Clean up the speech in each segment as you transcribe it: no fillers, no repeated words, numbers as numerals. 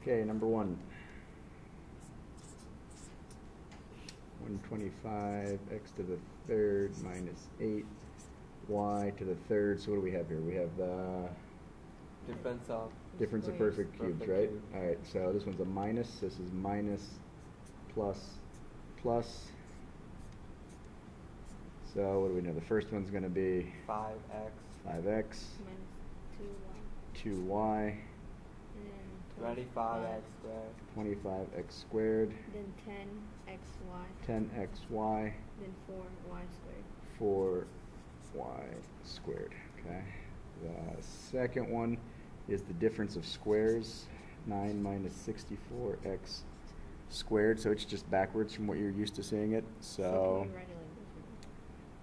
Okay, number 125 x to the third minus 8 y to the third. So what do we have here? We have the difference of perfect cubes, right? All right, so this one's a minus. This is minus, plus, plus. So what do we know? The first one's going to be 5x minus 2y. 25x squared. 25x squared. Then 10xy. 10xy. Then 4y squared. 4y squared. Okay. The second one is the difference of squares. 9 minus 64x squared. So it's just backwards from what you're used to seeing it. So can we write it like this?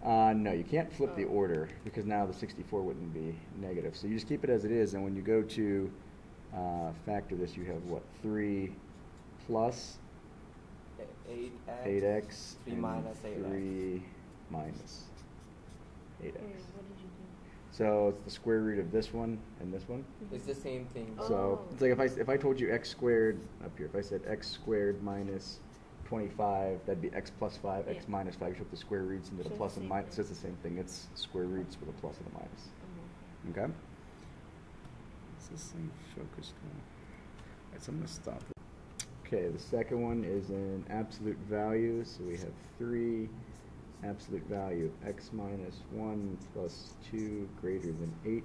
no, you can't flip the order because now the 64 wouldn't be negative. So you just keep it as it is, and when you go to factor this, you have what? 3 plus 8x 3 minus 8x. 3 minus 8x. What did you do? So it's the square root of this one and this one. It's the same thing. So it's like if I told you x squared up here, if I said x squared minus 25, that'd be x plus 5, x minus 5. You took the square roots into the So plus and minus. thing. So it's the same thing. It's square roots with a plus and a minus. Okay? Is this thing focused on? Alright, so I'm going to stop. Okay, the second one is in absolute value. So we have 3 absolute value of x minus 1 plus 2 greater than 8.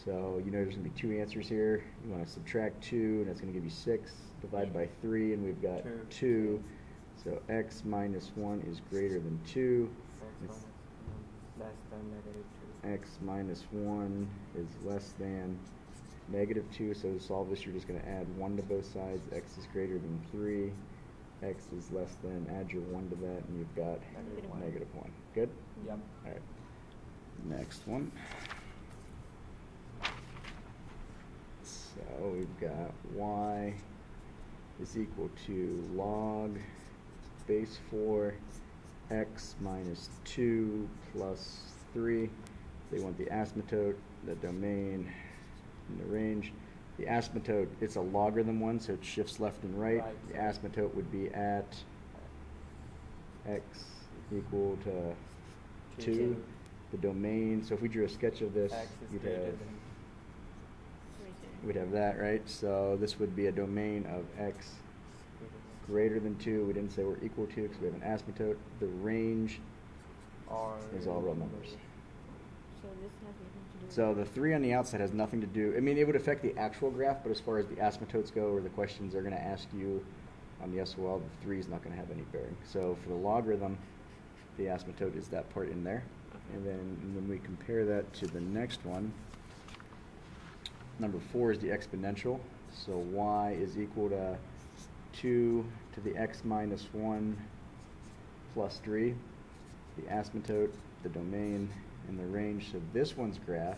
So you know there's going to be 2 answers here. You want to subtract 2, and that's going to give you 6. Divide by 3, and we've got 2. So x minus 1 is greater than 2. Less than negative 2. X minus 1 is less than negative 2. So to solve this, you're just going to add 1 to both sides. X is greater than 3. X is less than. Add your 1 to that, and you've got negative 1. Good? Yep. All right. Next one. So we've got y is equal to log base 4 x minus 2 plus 3. They want the asymptote, the domain, and the range. The asymptote, it's a logarithm one, so it shifts left and right. The asymptote would be at x equal to 2. The domain, so if we drew a sketch of this, we'd have that, right? So this would be a domain of x greater than 2. We didn't say we're equal to because we have an asymptote. The range is all real numbers. So this has nothing to do So the 3 on the outside has nothing to do. I mean, it would affect the actual graph, but as far as the asymptotes go, or the questions they're going to ask you on the SOL, the 3 is not going to have any bearing. So for the logarithm, the asymptote is that part in there. And then when we compare that to the next one, number 4 is the exponential. So y is equal to 2 to the x minus 1 plus 3. The asymptote, the domain, and the range. So this one's graph,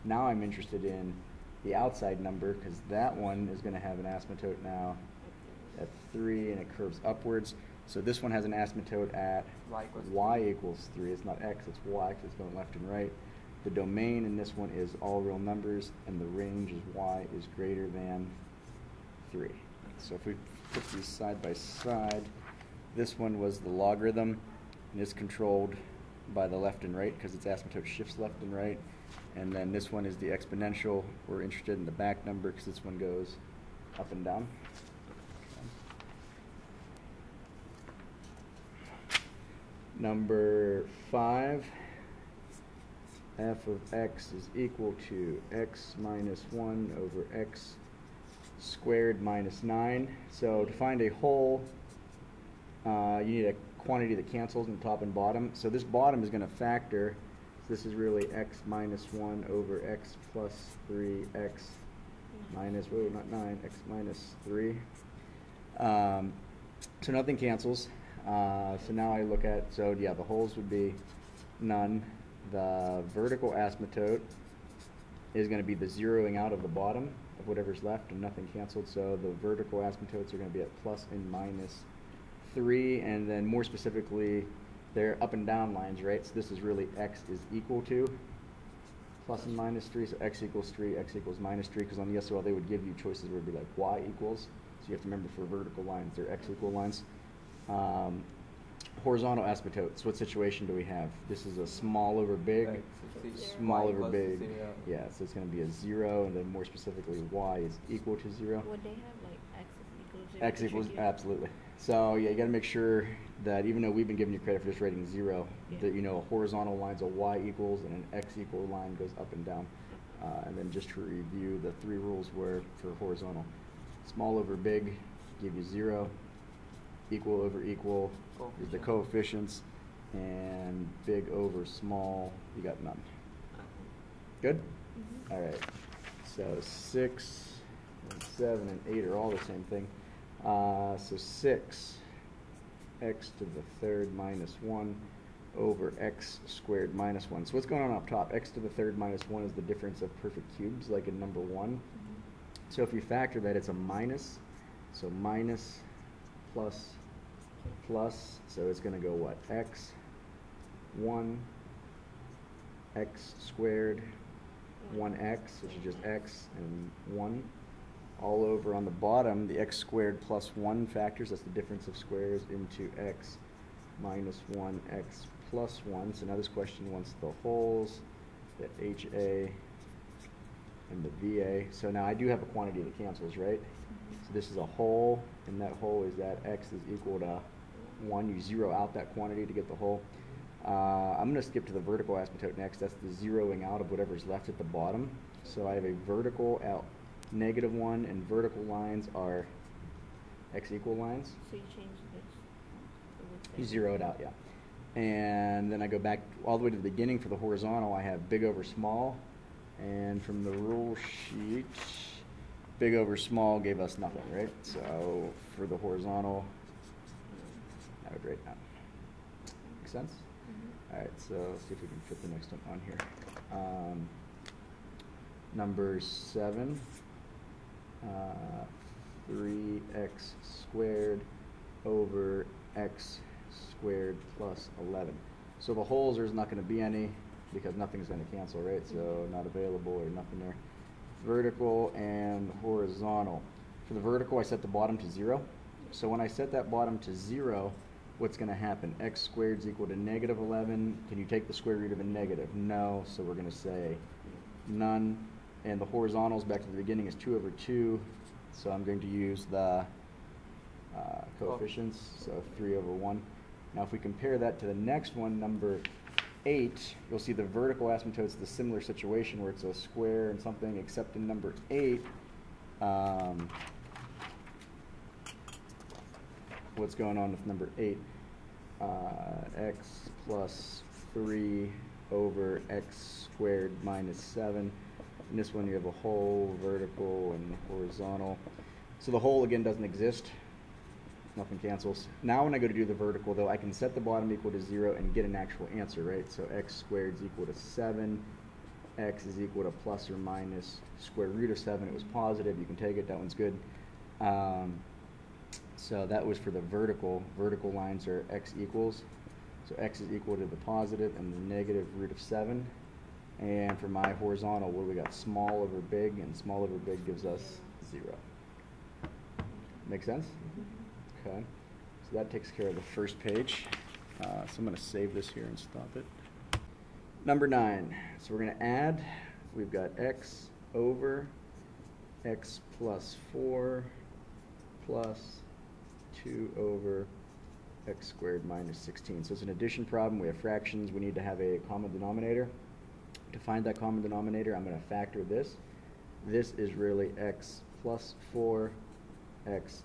now I'm interested in the outside number because that one is going to have an asymptote now at 3 and it curves upwards. So this one has an asymptote at y equals 3. It's not x, it's y because it's going left and right. The domain in this one is all real numbers, and the range is y is greater than 3. So if we put these side by side, this one was the logarithm, and it's controlled by the left and right because its asymptote shifts left and right. And then this one is the exponential. We're interested in the back number because this one goes up and down. Number 5, f of x is equal to x minus 1 over x squared minus 9. So to find a whole, you need a quantity that cancels in the top and bottom. So this bottom is going to factor. So this is really x minus 1 over x plus 3, x minus, whoa, not 9, x minus 3. So nothing cancels. So now I look at, so yeah, the wholes would be none. The vertical asymptote is going to be the zeroing out of the bottom of whatever's left, and nothing canceled. So the vertical asymptotes are going to be at plus and minus 3, and then more specifically, they're up and down lines, right? So this is really x is equal to. plus and minus 3, so x equals 3, x equals minus 3, because on the SOL they would give you choices where it would be like y equals. So you have to remember for vertical lines, they're x equal lines. Horizontal asymptotes, what situation do we have? This is a small over big, Right, small y over equals big. 0. Yeah, so it's going to be a 0, and then more specifically y is equal to 0. Would they have like x is equal to X equals, trickier? absolutely. So yeah, you got to make sure that even though we've been giving you credit for just rating 0, Yeah. that you know a horizontal line's a y equals and an x equal line goes up and down. And then just to review, the 3 rules were for horizontal. Small over big, give you 0. Equal over equal is the coefficients. And big over small, you got none. Good? Mhm. All right. So 6, and 7, and 8 are all the same thing. So 6, x to the third minus 1 over x squared minus 1. So what's going on up top? X to the third minus 1 is the difference of perfect cubes, like in number 1. Mhm. So if you factor that, it's a minus. So minus plus plus. So it's going to go what? X 1 x squared 1x, which is just x, and 1 all over on the bottom, the x squared plus 1 factors, that's the difference of squares, into x minus 1 x plus 1. So now this question wants the wholes, the HA and the VA. So now I do have a quantity that cancels, right? So this is a whole, and that whole is that x is equal to 1. You zero out that quantity to get the whole. I'm going to skip to the vertical asymptote next. That's the zeroing out of whatever's left at the bottom. So I have a vertical out -1, and vertical lines are x equal lines. So you change this. So what's You that? zero it out, yeah. And then I go back all the way to the beginning for the horizontal. I have big over small. And from the rule sheet, big over small gave us nothing, right? So for the horizontal, I would rate that. Make sense? Mhm. All right, so let's see if we can fit the next one on here. Number 7, 3x squared over x squared plus 11. So the wholes, there's not going to be any because nothing's going to cancel, right? So not available or nothing there. Vertical and horizontal. For the vertical, I set the bottom to 0. So when I set that bottom to 0, what's going to happen? X squared is equal to -11. Can you take the square root of a negative? No, so we're going to say none. And the horizontals, back to the beginning, is 2 over 2. So I'm going to use the coefficients, so 3 over 1. Now if we compare that to the next one, number 8, you'll see the vertical asymptote is the similar situation where it's a square and something, except in number 8, what's going on with number 8? X plus 3 over x squared minus 7. In this one you have a whole, vertical, and horizontal. So the whole again doesn't exist. Nothing cancels. Now when I go to do the vertical though, I can set the bottom equal to 0 and get an actual answer, right? So x squared is equal to 7. X is equal to plus or minus square root of 7. It was positive. You can take it. That one's good. So that was for the vertical. Vertical lines are x equals. So x is equal to the positive and the negative root of 7. And for my horizontal, what do we got? Small over big, and small over big gives us 0. Make sense? Okay. So that takes care of the first page. So I'm going to save this here and stop it. Number 9. So we're going to add. We've got x over x plus 4 plus 2 over x squared minus 16. So it's an addition problem. We have fractions. We need to have a common denominator. To find that common denominator, I'm going to factor this. This is really x plus 4, x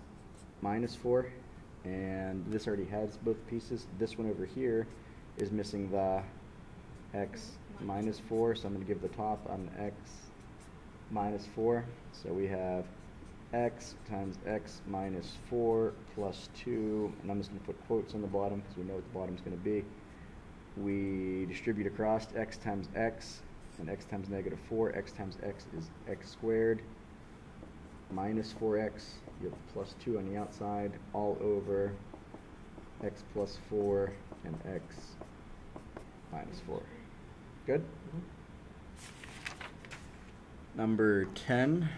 minus 4, and this already has both pieces. This one over here is missing the x minus 4, so I'm going to give the top on x minus 4. So we have x times x minus 4 plus 2, and I'm just going to put quotes on the bottom because we know what the bottom is going to be. We distribute across x times x, and x times -4. X times x is x squared minus 4x. You have plus 2 on the outside, all over x plus 4 and x minus 4. Good? Number 10,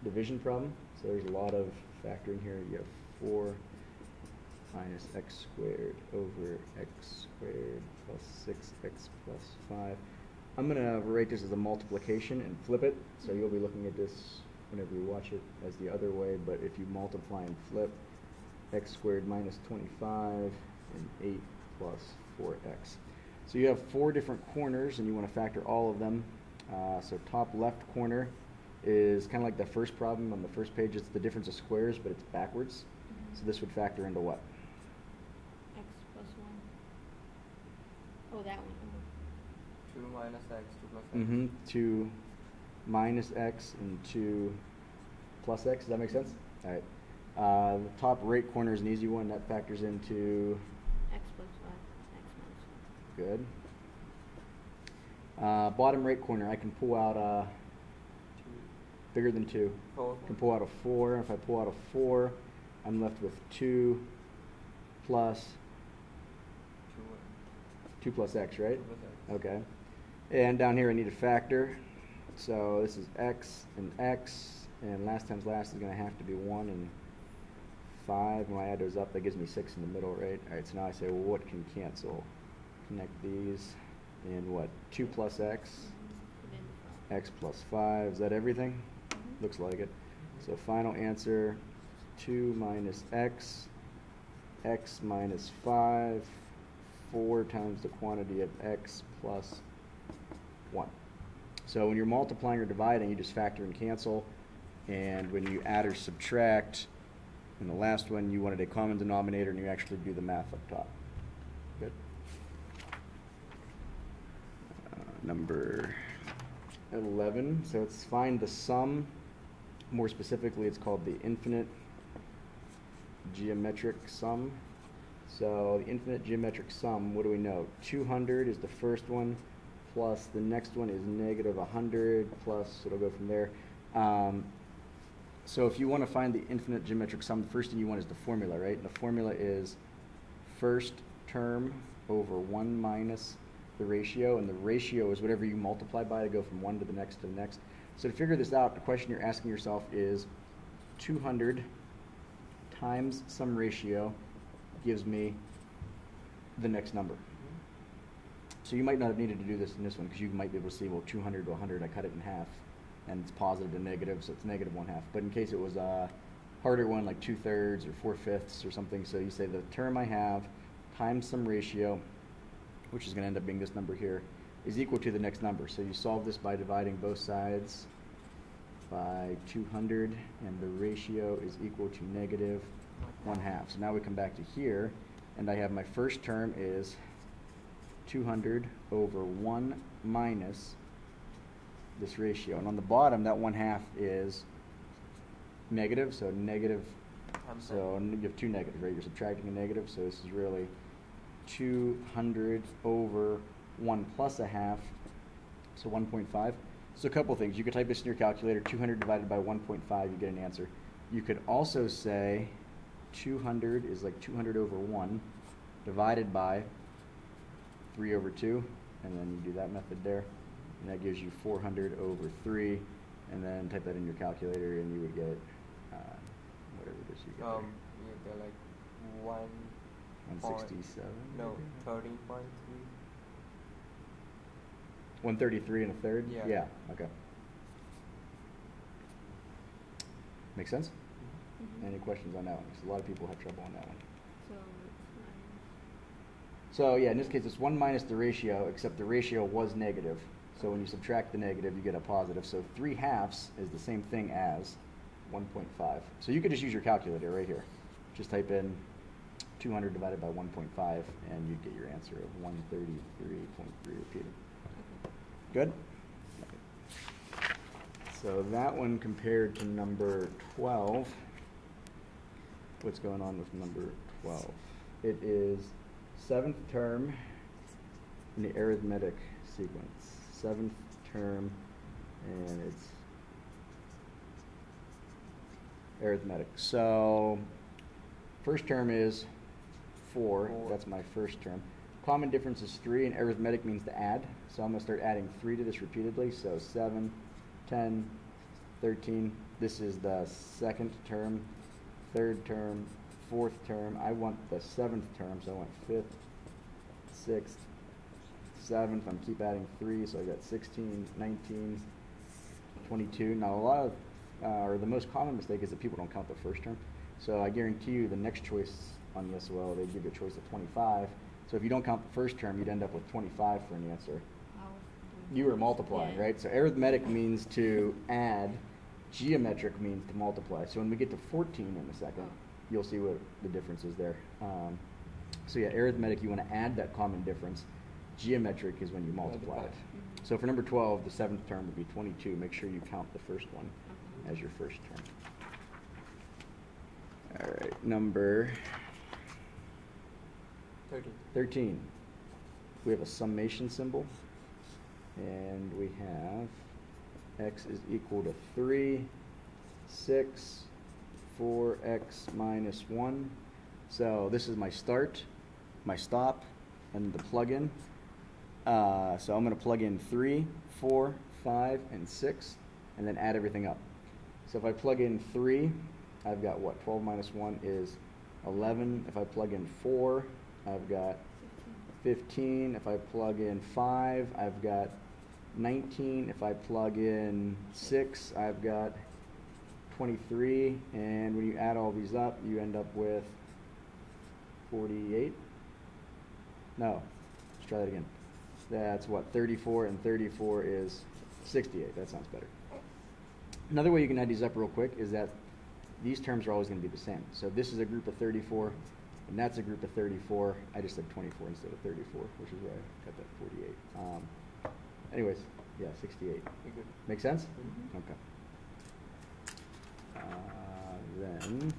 division problem. So there's a lot of factoring here. You have 4 minus x squared over x squared plus 6x plus 5. I'm going to write this as a multiplication and flip it. So you'll be looking at this whenever you watch it as the other way. But if you multiply and flip, x squared minus 25 and 8 plus 4x. So you have 4 different corners, and you want to factor all of them. So top left corner is kind of like the first problem on the first page. It's the difference of squares, but it's backwards. So this would factor into what? X plus 1. Oh, that one. 2 minus x, 2 plus x. 2 minus x and 2 plus x. Does that make sense? All right. The top right corner is an easy one. That factors into X plus 5. X minus good. Bottom right corner, I can pull out bigger than 2. 4. I can pull out a 4. If I pull out a 4, I'm left with 2 plus 2 plus x, right? 2 plus x. Okay. And down here I need a factor. So this is x, and last times last is going to have to be 1 and 5. When I add those up, that gives me 6 in the middle, right? All right, so now I say, well, what can cancel? Connect these, and what? 2 plus x, Put in the 5. x plus 5. Is that everything? Looks like it. So final answer, 2 minus x minus 5, 4 times the quantity of x plus 1. So when you're multiplying or dividing, you just factor and cancel. And when you add or subtract, in the last one, you wanted a common denominator, and you actually do the math up top. Good. Number 11. So it's find the sum. More specifically, it's called the infinite geometric sum. So the infinite geometric sum, what do we know? 200 is the first one, plus the next one is negative 100, plus it'll go from there. So if you want to find the infinite geometric sum, the first thing you want is the formula, right? And the formula is first term over 1 minus the ratio, and the ratio is whatever you multiply by to go from one to the next to the next. So to figure this out, the question you're asking yourself is 200 times some ratio gives me the next number. So you might not have needed to do this in this one, because you might be able to see, well, 200 to 100, I cut it in half, and it's positive to negative, so it's negative 1/2. But in case it was a harder one, like 2/3 or 4/5 or something, so you say the term I have times some ratio, which is going to end up being this number here, is equal to the next number. So you solve this by dividing both sides by 200, and the ratio is equal to negative 1/2. So now we come back to here, and I have my first term is 200 over 1 minus this ratio. And on the bottom, that 1/2 is negative, so negative, so you have 2 negatives, right? You're subtracting a negative, so this is really 200 over 1 plus 1/2, so 1.5. So a couple things. You could type this in your calculator, 200 divided by 1.5, you get an answer. You could also say 200 is like 200 over 1 divided by 3 over 2, and then you do that method there, and that gives you 400 over 3, and then type that in your calculator, and you would get whatever it is you get there. You get like 167? No, maybe? 13.3. 133 and a third? Yeah. Okay. Make sense? Any questions on that one? Because a lot of people have trouble on that one. So it's minus. So yeah, in this case it's 1 minus the ratio, except the ratio was negative. So when you subtract the negative, you get a positive. So 3/2 is the same thing as 1.5. So you could just use your calculator right here. Just type in 200 divided by 1.5, and you'd get your answer of 133.3 repeated. Good? So that one compared to number 12. What's going on with number 12? It is 7th term in the arithmetic sequence. 7th term, and it's arithmetic. So first term is 4. That's my first term. Common difference is 3, and arithmetic means to add. So I'm going to start adding 3 to this repeatedly. So 7, 10, 13. This is the second term, third term, fourth term. I want the seventh term, so I want fifth, sixth, seventh. I'm keep adding 3, so I got 16, 19, 22. Now a lot of, or the most common mistake is that people don't count the first term. So I guarantee you the next choice on the SOL, they give you a choice of 25. So if you don't count the first term, you'd end up with 25 for an answer. You were multiplying, right? So arithmetic means to add, geometric means to multiply. So when we get to 14 in a second, you'll see what the difference is there. So yeah, arithmetic, you want to add that common difference. Geometric is when you multiply it. So for number 12, the seventh term would be 22. Make sure you count the first one as your first term. All right, number 13. We have a summation symbol, and we have x is equal to 3, 6, 4x minus 1. So this is my start, my stop, and the plug-in. So I'm going to plug in 3, 4, 5, and 6, and then add everything up. So if I plug in 3, I've got what? 12 minus 1 is 11. If I plug in 4, I've got 15. If I plug in 5, I've got 19. If I plug in 6, I've got 23. And when you add all these up, you end up with 48. No, let's try that again. That's what? 34, and 34 is 68. That sounds better. Another way you can add these up real quick is that these terms are always going to be the same. So this is a group of 34, and that's a group of 34. I just said 24 instead of 34, which is where I got that 48. Anyways, yeah, 68. Make sense? Okay. Then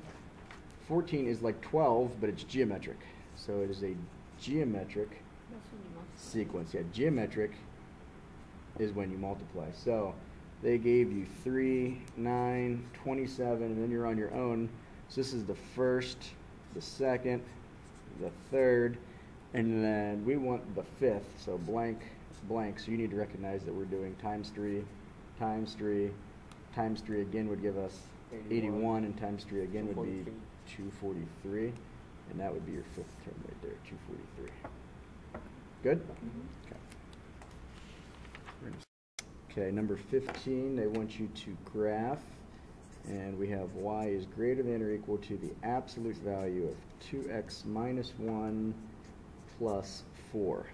14 is like 12, but it's geometric. So it is a geometric sequence. Yeah, geometric is when you multiply. So they gave you 3, 9, 27, and then you're on your own. So this is the first, the second, the third, and then we want the fifth. So blank, blank. So you need to recognize that we're doing times 3, times 3, times 3 again would give us 81, and times 3 again would be 243, and that would be your fifth term right there, 243. Good? Okay. Okay, number 15, they want you to graph, and we have y is greater than or equal to the absolute value of 2x minus 1 plus 4.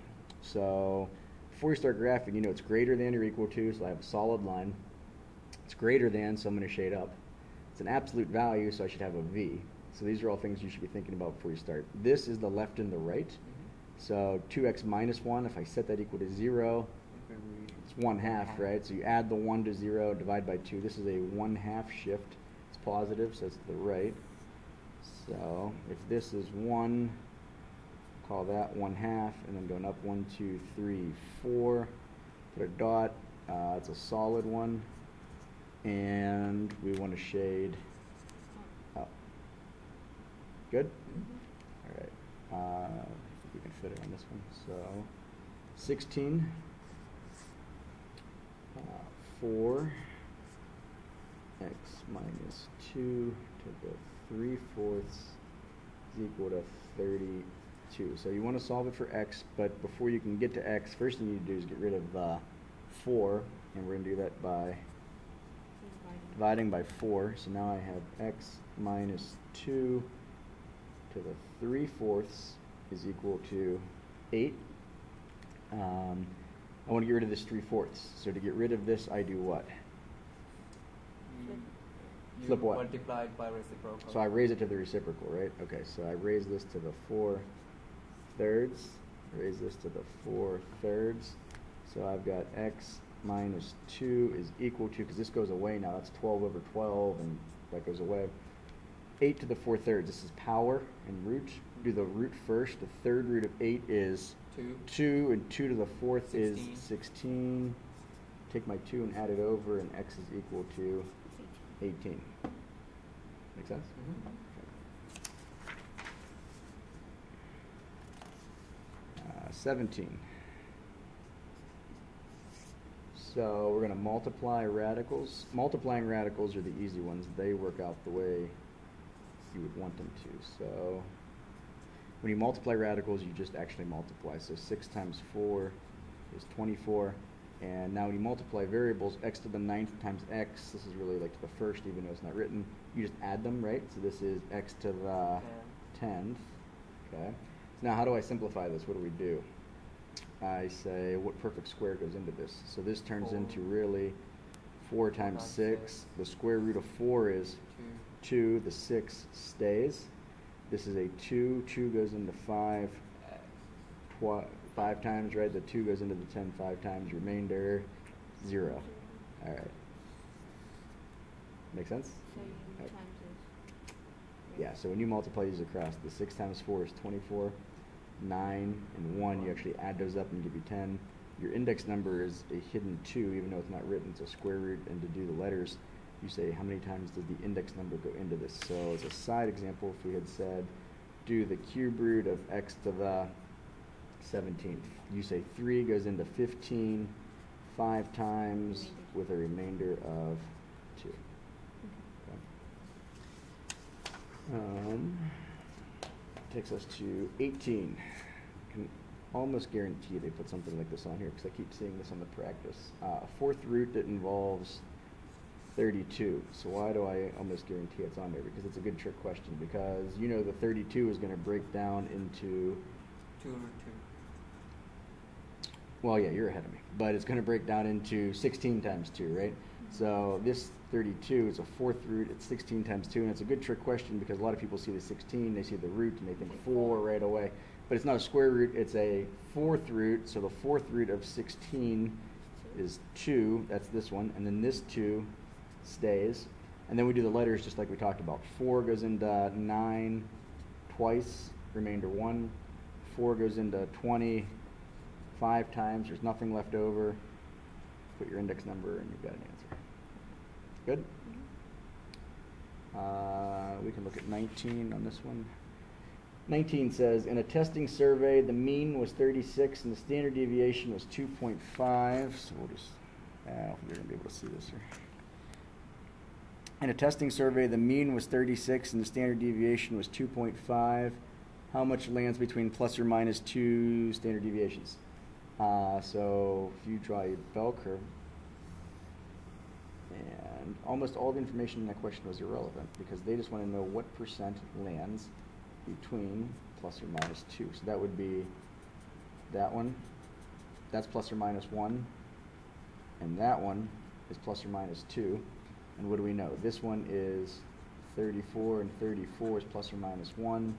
So before you start graphing, you know it's greater than or equal to, so I have a solid line. It's greater than, so I'm going to shade up. It's an absolute value, so I should have a v. So these are all things you should be thinking about before you start. This is the left and the right. So 2x minus 1, if I set that equal to 0, it's 1/2, right? So you add the 1 to 0, divide by 2. This is a 1/2 shift. It's positive, so it's to the right. So if this is 1, call that 1/2, and then going up 1, 2, 3, 4. Put a dot. It's a solid one, and we want to shade up. Good? All right. I think we can fit it on this one. So 16. 4 x minus 2 to the 3/4 is equal to 32. So you want to solve it for x, but before you can get to x, first thing you need to do is get rid of 4, and we're going to do that by dividing by 4. So now I have x minus 2 to the 3/4 is equal to 8. I want to get rid of this 3/4. So to get rid of this, I do what? Flip what? Multiply it by reciprocal. So I raise it to the reciprocal, right? Okay, so I raise this to the 4/3. Raise this to the 4/3. So I've got x minus 2 is equal to, because this goes away now, that's 12 over 12, and that goes away. 8 to the 4/3. This is power and root. Do the root first. The third root of 8 is 2, and 2 to the 4th is 16. Take my 2 and add it over, and x is equal to 18. Make sense? 17. So we're going to multiply radicals. Multiplying radicals are the easy ones. They work out the way you would want them to. So when you multiply radicals, you just actually multiply. So 6 times 4 is 24. And now when you multiply variables, x to the 9th times x, this is really like to the first, even though it's not written. You just add them, right? So this is x to the 10th. Okay. So now how do I simplify this? What do we do? I say, what perfect square goes into this? So this turns into really 4 times 6. The square root of 4 is 2. The 6 stays. This is a 2. 2 goes into 5 5 times, right? The 2 goes into the 10 5 times. Remainder, 0. All right. Make sense? So you times this. Yeah, so when you multiply these across, the 6 times 4 is 24. 9 and 1, you actually add those up and give you 10. Your index number is a hidden 2, even though it's not written. It's a square root, and to do the letters, you say how many times does the index number go into this. So as a side example, if we had said do the cube root of x to the 17th, you say 3 goes into 15 5 times with a remainder of 2. Okay. Takes us to 18. I can almost guarantee they put something like this on here because I keep seeing this on the practice. A fourth root that involves 32. So why do I almost guarantee it's on there? Because it's a good trick question. Because you know the 32 is going to break down into 2 root 2. Well, yeah, you're ahead of me. But it's going to break down into 16 times 2, right? So this 32 is a fourth root. It's 16 times 2, and it's a good trick question because a lot of people see the 16, they see the root, and they think 4 right away. But it's not a square root. It's a fourth root. So the fourth root of 16 is 2. That's this one. And then this 2 stays. And then we do the letters just like we talked about. 4 goes into 9 twice, remainder 1. 4 goes into 20 5 times. There's nothing left over. Put your index number, and you've got an answer. Good? We can look at 19 on this one. 19 says, in a testing survey, the mean was 36 and the standard deviation was 2.5. So we'll just, you're going to be able to see this here. In a testing survey, the mean was 36 and the standard deviation was 2.5. How much lands between plus or minus 2 standard deviations? So if you draw a bell curve, and almost all the information in that question was irrelevant because they just want to know what percent lands between plus or minus 2. So that would be that one. That's plus or minus 1. And that one is plus or minus 2. And what do we know? This one is 34, and 34 is plus or minus 1.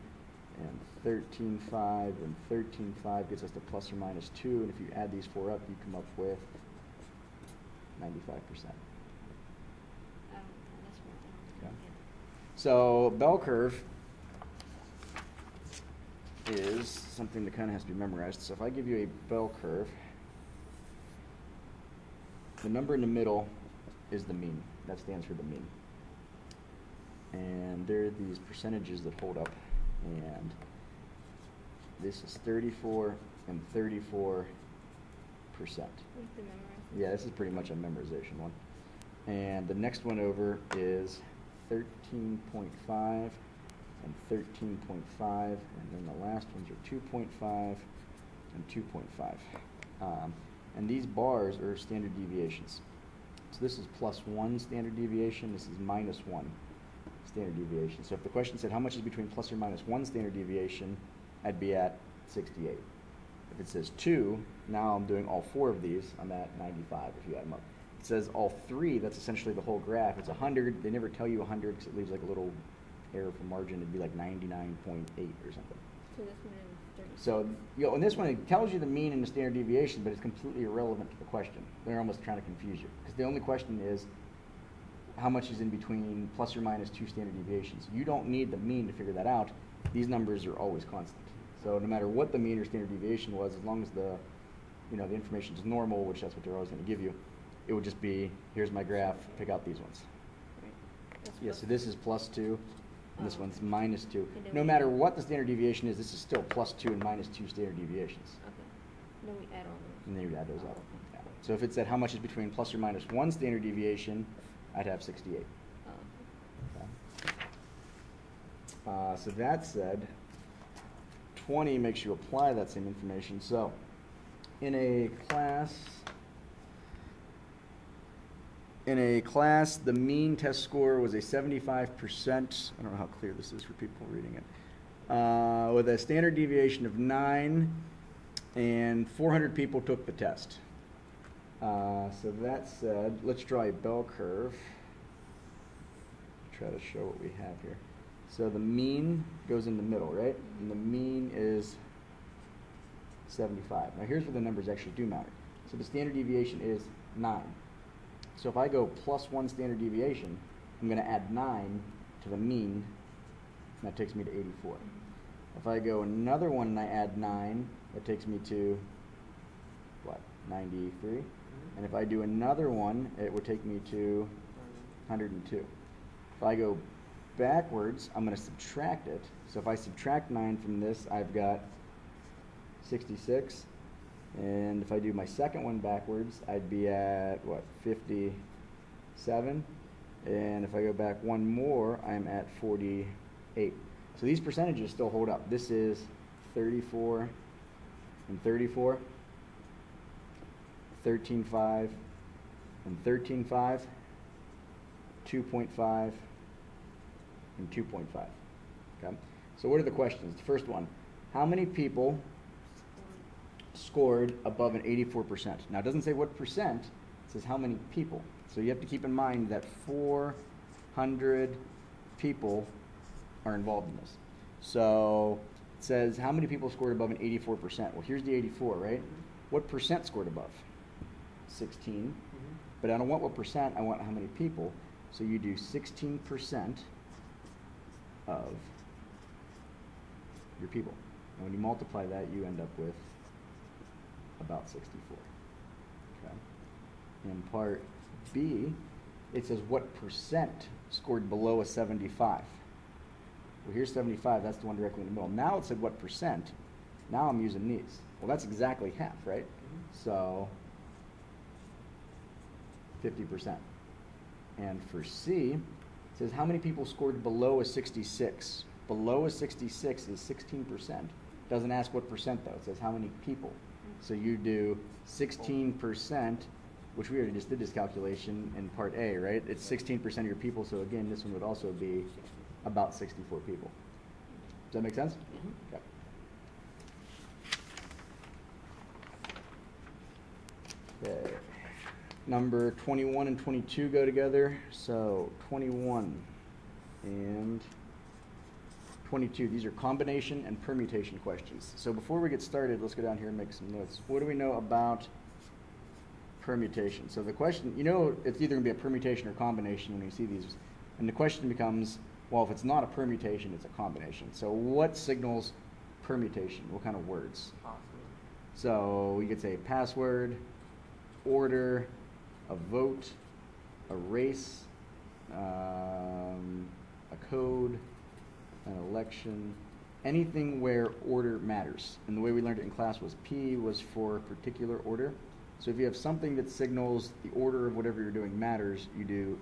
And 13.5 and 13.5 gets us to plus or minus 2. And if you add these 4 up, you come up with 95%. Okay. So bell curve is something that kind of has to be memorized. So if I give you a bell curve, the number in the middle is the mean. That stands for the mean. And there are these percentages that hold up. And this is 34 and 34%. Yeah, this is pretty much a memorization one. And the next one over is 13.5 and 13.5, and then the last ones are 2.5 and 2.5. And these bars are standard deviations. So this is plus 1 standard deviation, this is minus 1 standard deviation. So if the question said how much is between plus or minus 1 standard deviation, I'd be at 68. If it says 2, now I'm doing all 4 of these, I'm at 95 if you add them up. It says all 3, that's essentially the whole graph. It's 100, they never tell you 100 because it leaves like a little error for margin. It'd be like 99.8 or something. So this one is 30. So, you know, in this one, it tells you the mean and the standard deviation, but it's completely irrelevant to the question. They're almost trying to confuse you because the only question is how much is in between plus or minus 2 standard deviations. You don't need the mean to figure that out. These numbers are always constant. So no matter what the mean or standard deviation was, as long as the, you know, the information is normal, which that's what they're always going to give you, it would just be, here's my graph, pick out these ones. Right. Yeah, so this is plus 2, and this one's minus 2. And then No we- matter what the standard deviation is, this is still plus 2 and minus 2 standard deviations. Okay. Then we add all those. and then you add those up. Oh, Yeah. So if it said how much is between plus or minus 1 standard deviation, I'd have 68. Oh, Okay. So that said, 20 makes you apply that same information. So in a class, the mean test score was a 75%. I don't know how clear this is for people reading it. With a standard deviation of 9, and 400 people took the test. So that said, let's draw a bell curve. Try to show what we have here. So the mean goes in the middle, right? And the mean is 75. Now here's where the numbers actually do matter. So the standard deviation is 9. So if I go plus 1 standard deviation, I'm going to add 9 to the mean, and that takes me to 84. If I go another one and I add 9, that takes me to, what, 93? And if I do another one, it would take me to 102. If I go backwards, I'm going to subtract it. So if I subtract 9 from this, I've got 66. And if I do my second one backwards, I'd be at, what, 57. And if I go back one more, I'm at 48. So these percentages still hold up. This is 34 and 34, 13.5 and 13.5, 2.5 and 2.5. Okay? So what are the questions? The first one, how many people scored above an 84%? Now it doesn't say what percent, it says how many people. So you have to keep in mind that 400 people are involved in this. So it says how many people scored above an 84%? Well, here's the 84, right? What percent scored above? 16. But I don't want what percent, I want how many people. So you do 16% of your people. And when you multiply that, you end up with about 64. Okay. In part B, it says what percent scored below a 75. Well, here's 75, that's the one directly in the middle. Now it said what percent. Now I'm using these. Well, that's exactly half, right? So 50%. And for C, it says how many people scored below a 66. Below a 66 is 16%. Doesn't ask what percent though. It says how many people. So you do 16%, which we already just did this calculation in part A, right? It's 16% of your people. So again, this one would also be about 64 people. Does that make sense? Okay. Okay. Number 21 and 22 go together. So 21 and 22, these are combination and permutation questions. So before we get started, let's go down here and make some notes. What do we know about permutation? So the question, you know, it's either going to be a permutation or combination when you see these. And the question becomes, well, if it's not a permutation, it's a combination. So what signals permutation? What kind of words? So you could say password, order, a vote, a race, a code, an election, anything where order matters. And the way we learned it in class was P was for particular order. So if you have something that signals the order of whatever you're doing matters, you do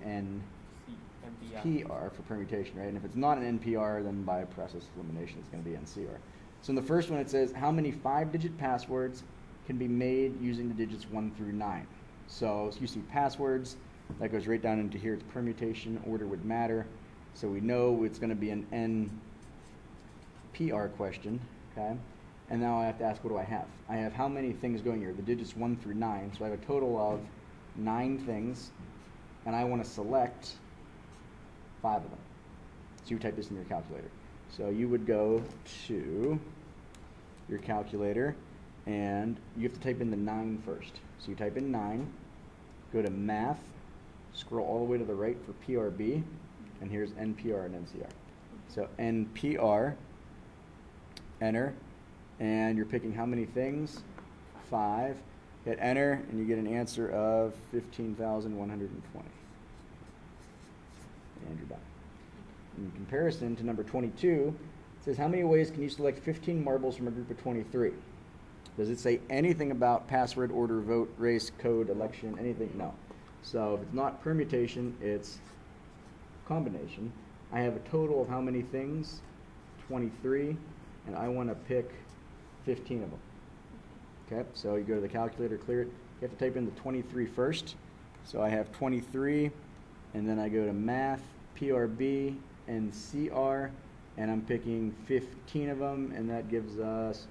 NPR for permutation, right? And if it's not an NPR, then by process of elimination, it's going to be NCR. So in the first one, it says how many 5-digit passwords can be made using the digits 1 through 9. So you see passwords, that goes right down into here. It's permutation, order would matter. So we know it's going to be an NPR question, okay? And now I have to ask, what do I have? I have how many things going here? The digits 1 through 9. So I have a total of 9 things, and I want to select 5 of them. So you type this in your calculator. So you would go to your calculator, and you have to type in the 9 first. So you type in 9, go to math, scroll all the way to the right for PRB, and here's NPR and NCR. So NPR, enter, and you're picking how many things? 5. Hit enter, and you get an answer of 15,120. And you're done. In comparison to number 22, it says how many ways can you select 15 marbles from a group of 23? Does it say anything about password, order, vote, race, code, election, anything? No. So if it's not permutation, it's combination. I have a total of how many things? 23, and I want to pick 15 of them. Okay, so you go to the calculator, clear it. You have to type in the 23 first. So I have 23, and then I go to math, PRB, and CR, and I'm picking 15 of them, and that gives us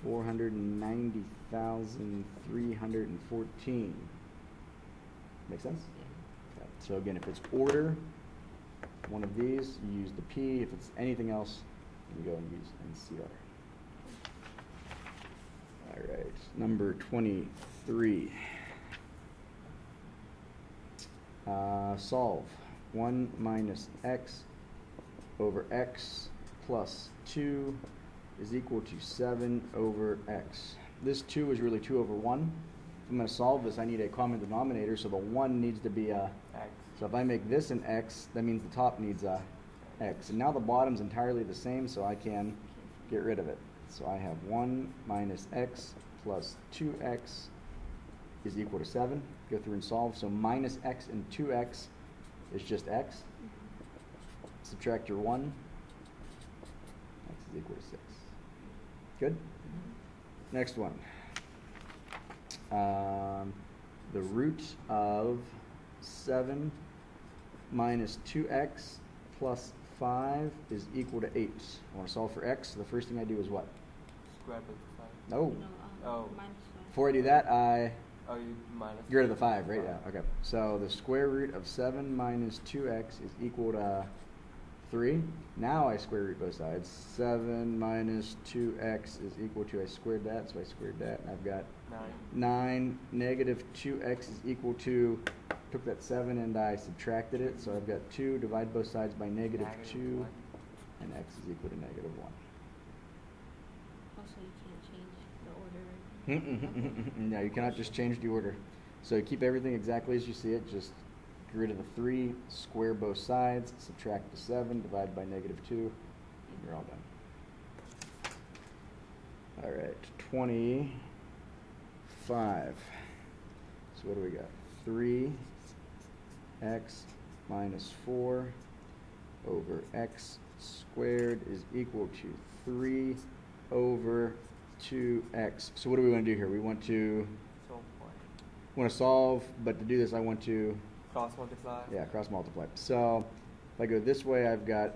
490,314. Make sense? Yeah. Okay. So again, if it's order, one of these, you use the P. If it's anything else, you go and use NCR. All right, number 23. Solve 1 minus x over x plus 2 is equal to 7 over x. This 2 is really 2 over 1. If I'm going to solve this, I need a common denominator, so the 1 needs to be a X. So if I make this an x, that means the top needs a x. And now the bottom's entirely the same, so I can get rid of it. So I have 1 minus x plus 2x is equal to 7. Go through and solve. So minus x and 2x is just x. Subtract your 1. X is equal to 6. Good? Next one. The root of 7 minus 2x plus 5 is equal to 8. I want to solve for x. So the first thing I do is what? Square root of 5. No. Oh. Minus 5. Before I do that, I Oh, you minus. get rid of the 5, right? Yeah. Okay. So the square root of 7 minus 2x is equal to 3. Now I square root both sides. 7 minus 2x is equal to, I squared that, so I squared that, and I've got 9. Negative 2x is equal to, took that 7 and I subtracted it, so I've got 2, divide both sides by negative 2, 1. and x is equal to negative 1. Also, you can't change the order. No, you cannot just change the order. So you keep everything exactly as you see it, just get rid of the 3, square both sides, subtract the 7, divide by negative 2, and you're all done. All right, 25. So what do we got? 3x minus 4 over x squared is equal to 3 over 2x. So what do we want to do here? We want to solve, but to do this I want to Cross multiply. yeah, cross multiply. So if I go this way, I've got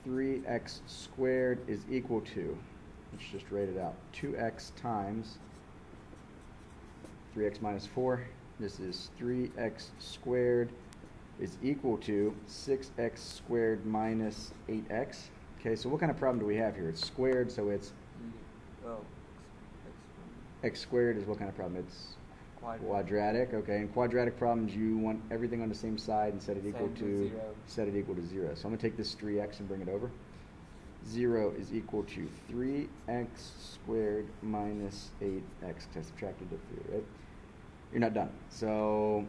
3x squared is equal to, let's just write it out, 2x times 3x minus 4. This is 3x squared is equal to 6x squared minus 8x. Okay, so what kind of problem do we have here? It's squared, so it's Oh. x squared is what kind of problem? It's Quadratic. Okay, in quadratic problems, you want everything on the same side and set it equal Same to to 0. set it equal to 0. So I'm going to take this 3x and bring it over. 0 is equal to 3x squared minus 8x. I subtracted the 3, right? You're not done. So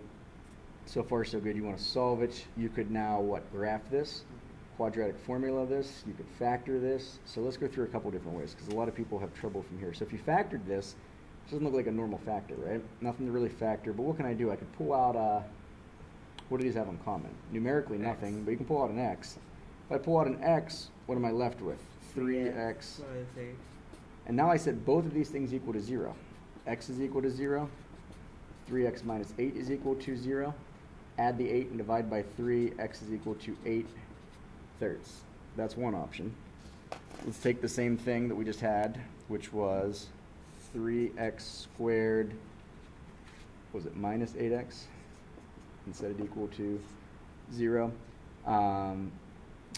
far so good. You want to solve it. You could now what? Graph this, quadratic formula this. You could factor this. So let's go through a couple different ways because a lot of people have trouble from here. So if you factored this, it doesn't look like a normal factor, right? Nothing to really factor, but what can I do? I could pull out what do these have in common? Numerically nothing, but you can pull out an x. If I pull out an x, what am I left with? 3x. And now I said both of these things equal to 0. X is equal to 0. 3x minus 8 is equal to 0. Add the 8 and divide by 3. X is equal to 8/3. That's one option. Let's take the same thing that we just had, which was 3x squared, was it minus 8x, and set it equal to 0. You can't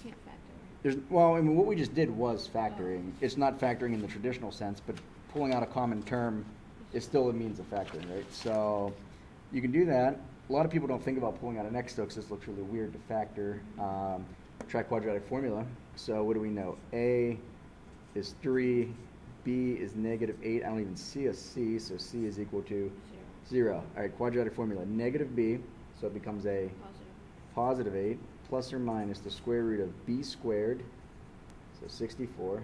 factor. Well, I mean, what we just did was factoring. It's not factoring in the traditional sense, but pulling out a common term is still a means of factoring, right? So you can do that. A lot of people don't think about pulling out an x though, because this looks really weird to factor. Try quadratic formula. So what do we know? A is 3. B is negative 8. I don't even see a c, so c is equal to 0. All right, quadratic formula. Negative b, so it becomes a positive 8, plus or minus the square root of b squared, so 64,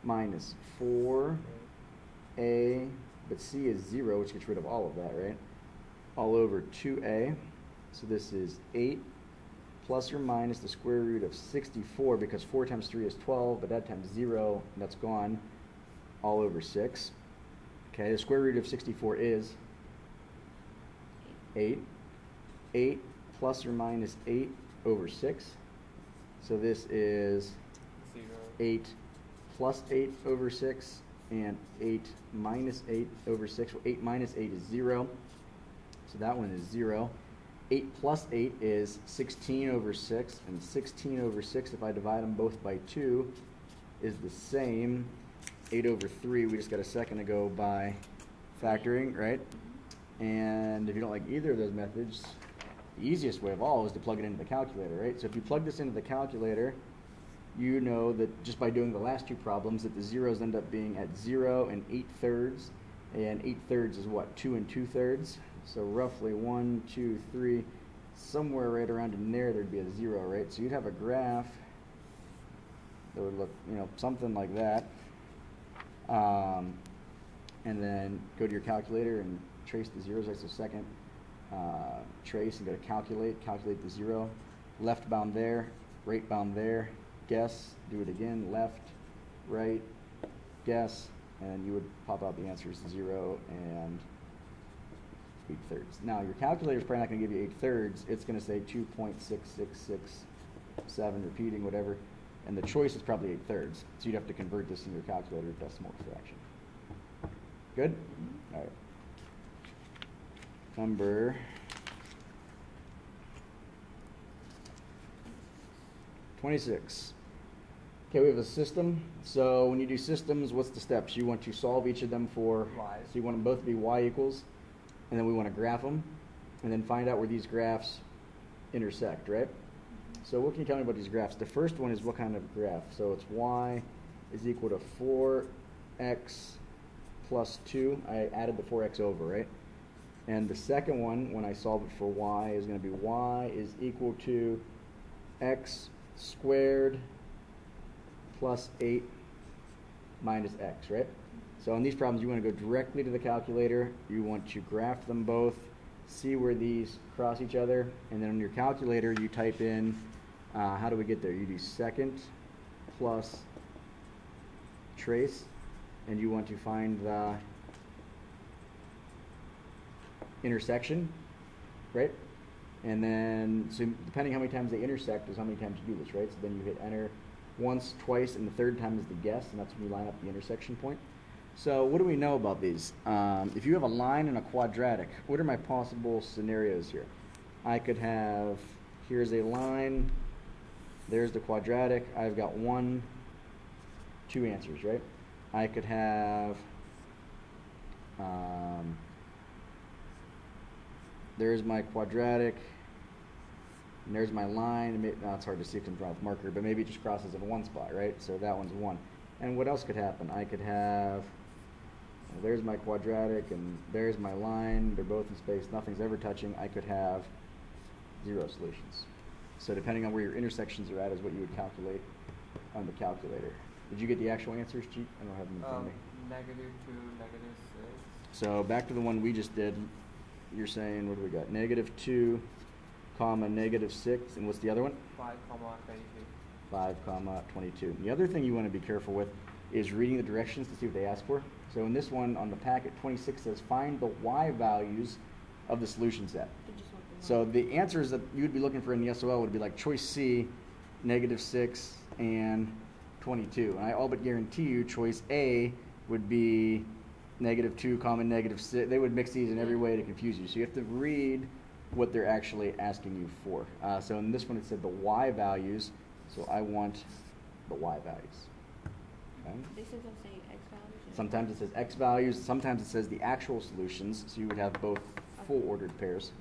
minus 4 a, but c is 0, which gets rid of all of that, right? All over 2a. So this is 8 plus or minus the square root of 64, because 4 times 3 is 12, but that times 0, and that's gone, all over 6. Okay, the square root of 64 is 8. 8 plus or minus 8 over 6. So this is 0. 8 plus 8 over 6, and 8 minus 8 over 6. Well, 8 minus 8 is 0. So that one is 0. 8 plus 8 is 16 over 6, and 16 over 6, if I divide them both by 2, is the same 8 over 3. We just got a second ago by factoring, right? And if you don't like either of those methods, the easiest way of all is to plug it into the calculator, right? So if you plug this into the calculator, you know that just by doing the last two problems that the zeros end up being at 0 and 8/3, and 8/3 is what, 2 2/3? So roughly 1, 2, 3, somewhere right around in there, there'd be a 0, right? So you'd have a graph that would look, you know, something like that. And then go to your calculator and trace the zeros. That's the second trace, and go to calculate the 0. Left bound there, right bound there, guess, do it again, left, right, guess, and you would pop out the answers 0 and 8/3. Now your calculator is probably not going to give you 8/3. It's going to say 2.6667, repeating whatever, and the choice is probably 8/3. So you'd have to convert this in your calculator to decimal fraction. Good? All right. Number 26. Okay, we have a system. So when you do systems, what's the steps? You want to solve each of them for Y. So you want them both to be y equals, and then we want to graph them, and then find out where these graphs intersect, right? So what can you tell me about these graphs? The first one is what kind of graph? So it's y is equal to 4x plus 2. I added the 4x over, right? And the second one, when I solve it for y, is going to be y is equal to x squared plus 8 minus x, right? So in these problems, you want to go directly to the calculator. You want to graph them both, see where these cross each other, and then on your calculator, you type in, how do we get there? You do second plus trace, and you want to find the intersection, right? And then, so depending how many times they intersect is how many times you do this, right? So then you hit enter once, twice, and the third time is the guess, and that's when you line up the intersection point. So what do we know about these? If you have a line and a quadratic, what are my possible scenarios here? I could have, here's a line, there's the quadratic, I've got 1, 2 answers, right? I could have, there's my quadratic, and there's my line. No, it's hard to see because I'm drawing with marker, but maybe it just crosses in one spot, right? So that one's 1. And what else could happen? I could have, there's my quadratic, and there's my line. They're both in space. Nothing's ever touching. I could have 0 solutions. So depending on where your intersections are at is what you would calculate on the calculator. Did you get the actual answers, Cheat? I don't have them in front of me. -2, -6. So back to the one we just did. You're saying, what do we got? -2, comma, -6, and what's the other one? 5, 22. 5, 22. And the other thing you want to be careful with is reading the directions to see what they ask for. So in this one on the packet, 26 says find the y values of the solution set. So the answers that you would be looking for in the SOL would be like choice C, -6 and 22. And I all but guarantee you choice A would be -2, comma, -6. They would mix these in every way to confuse you. So you have to read what they're actually asking you for. So in this one it said the y values. So I want the y values. Okay. This is saying x values? Sometimes it says x values. Sometimes it says the actual solutions. So you would have both full ordered pairs.